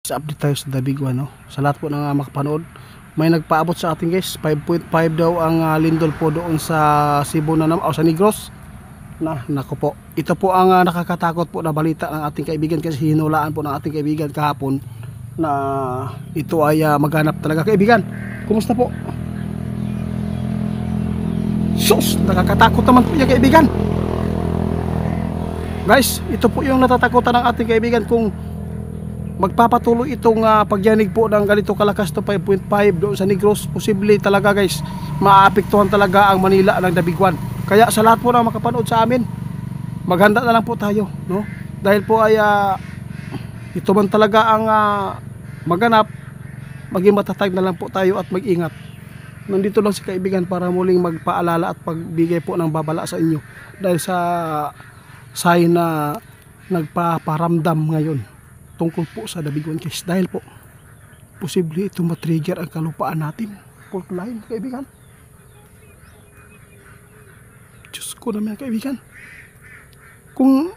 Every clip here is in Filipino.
Sa update tayo sa The Big One, no? Sa lahat po ng makapanood, may nagpaabot sa atin guys, 5.5 daw ang lindol po doon sa Cebu na o sa Negros. Naku po, ito po ang nakakatakot po na balita ng ating kaibigan, kasi hinulaan po ng ating kaibigan kahapon na ito ay maghanap talaga. Kaibigan, kumusta po? Sus, nakakatakot naman po yan kaibigan. Guys, ito po yung natatakutan ng ating kaibigan kung magpapatuloy itong pagyanig po ng ganito kalakas to 5.5 doon sa Negros. Posible talaga guys, maaapektuhan talaga ang Manila ng The Big One. Kaya sa lahat po na makapanood sa amin, maghanda na lang po tayo, no? Dahil po ay ito man talaga ang maganap, maging matatag na lang po tayo at mag-ingat. Nandito lang si kaibigan para muling magpaalala at pagbigay po ng babala sa inyo dahil sa sign na nagpaparamdam ngayon tungkol po sa The Big One case, dahil po posible ito matrigger ang kalupaan natin. Fault line kaibigan. Diyos ko naman kaibigan, kung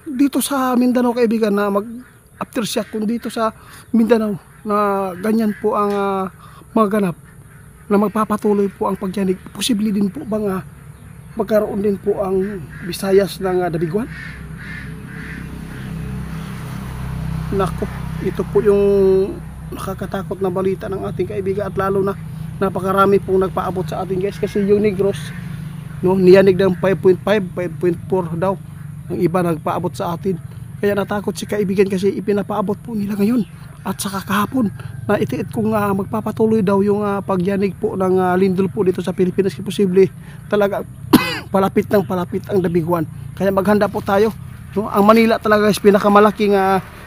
dito sa Mindanao kaibigan na mag aftershock, kung dito sa Mindanao na ganyan po ang maganap, na magpapatuloy po ang pagyanig, posible din po bang magkaroon din po ang Visayas ng The Big One? Naku, ito po yung nakakatakot na balita ng ating kaibigan, at lalo na napakarami pong nagpaabot sa ating guys, kasi yung Negros, no, niyanig ng 5.5, 5.4 daw ang iba nagpaabot sa atin. Kaya natakot si kaibigan kasi ipinapaabot po nila ngayon at saka kahapon na itiit kung magpapatuloy daw yung pagyanig po ng lindol po dito sa Pilipinas. Posible talaga palapit ng palapit ang The Big One. Kaya maghanda po tayo, no? Ang Manila talaga is pinakamalaking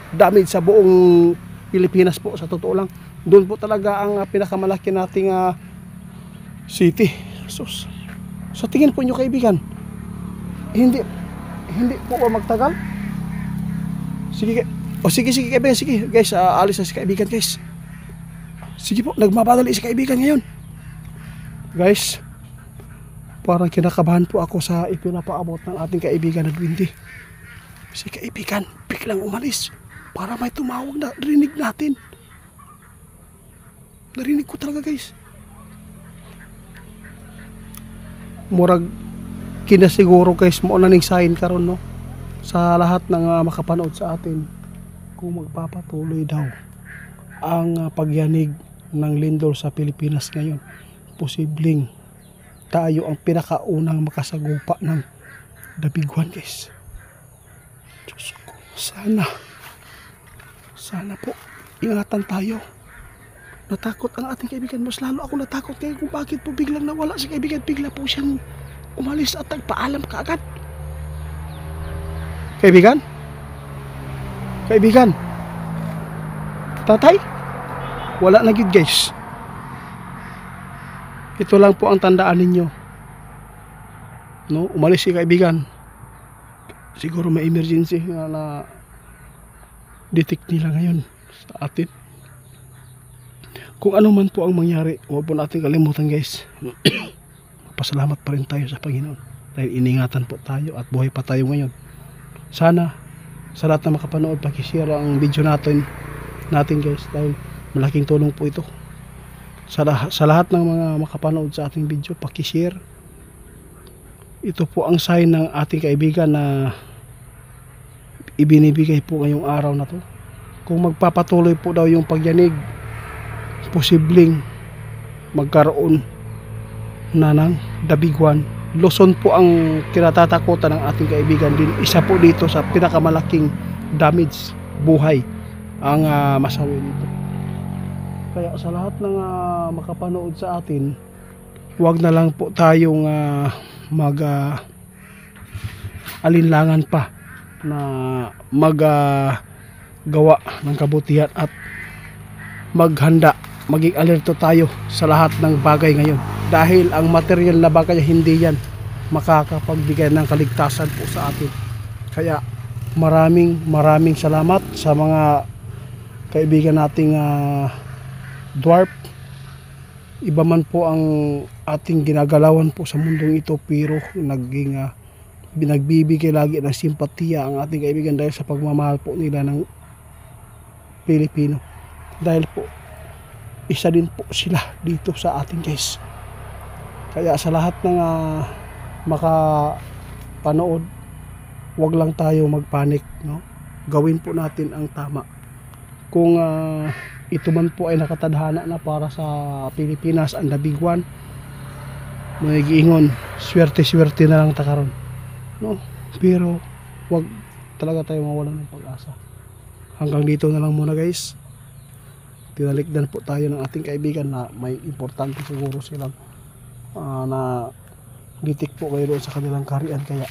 damage sa buong Pilipinas po, sa totoo lang. Doon po talaga ang pinakamalaki nating city. Sus. Sa tingin po nyo kaibigan, hindi po magtagal? Sige, sige kaibigan, sige guys, alis na si kaibigan guys. Sige po, nagmamadali si kaibigan ngayon. Guys, parang kinakabahan po ako sa ipinapaabot ng ating kaibigan na Dwindi. Si kaibigan biglang umalis para may tumawag na rinig natin. Narinig ko talaga guys. Murag kinasiguro guys mo na ning sign karon, no, sa lahat ng makapanood sa atin, kung magpapatuloy daw ang pagyanig ng lindol sa Pilipinas ngayon, posibleng tayo ang pinakaunang makasagupa ng The Big One guys. Diyos ko, sana po ingatan tayo. Natakot ang ating kaibigan, mas lalo ako natakot ngayon kung bakit po biglang nawala si kaibigan. Bigla po siyang umalis at nagpaalam kaagad. Kaibigan? Kaibigan? Tatay? Wala na gid guys. Ito lang po ang tandaan ninyo, no? Umalis si kaibigan. Siguro may emergency na detect nila ngayon sa atin. Kung ano man po ang mangyari, huwag po natin kalimutan guys. Pasalamat pa rin tayo sa Panginoon dahil iningatan po tayo at buhay pa tayo ngayon. Sana sa lahat na makapanood, pakishare ang video natin guys, dahil malaking tulong po ito sa lahat ng mga makapanood sa ating video. Pakishare. Ito po ang sign ng ating kaibigan na ibinibigay po ngayong araw na to. Kung magpapatuloy po daw yung pagyanig, posibleng magkaroon na ng The Big One. Luzon po ang kinatatakutan ng ating kaibigan din. Isa po dito sa pinakamalaking damage buhay ang masawi dito. Kaya sa lahat ng makapanood sa atin, huwag na lang po tayong alinlangan pa na gawa ng kabutihan at maghanda, maging alerto tayo sa lahat ng bagay ngayon, dahil ang material na bagay hindi yan makakapagbigay ng kaligtasan po sa atin. Kaya maraming salamat sa mga kaibigan nating dwarf. Iba man po ang ating ginagalawan po sa mundong ito, pero nagbibigay lagi ng simpatiya ang ating kaibigan dahil sa pagmamahal po nila ng Pilipino. Dahil po, isa din po sila dito sa atin guys. Kaya sa lahat ng makapanood, wag lang tayo magpanik, no? Gawin po natin ang tama. Kung ito man po ay nakatadhana na para sa Pilipinas, ang the big one, may giingon, swerte-swerte na lang takaron, no? Pero wag talaga tayo mawalan ng pag-asa. Hanggang dito na lang muna guys. Tinalikdan po tayo ng ating kaibigan na may importante siguro silang na litik po kayo doon sa kanilang karian, kaya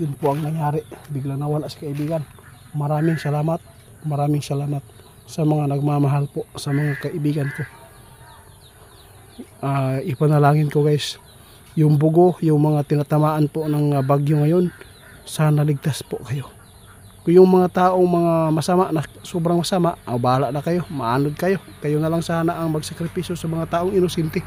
yun po ang nangyari, biglang nawala si kaibigan. Maraming salamat sa mga nagmamahal po, sa mga kaibigan ko. Ipanalangin ko guys, yung bugo, yung mga tinatamaan po ng bagyo ngayon, sana ligtas po kayo. Kung yung mga taong mga masama na sobrang masama, bahala na kayo, maanod kayo. Kayo na lang sana ang magsakripisyo sa mga taong inosente.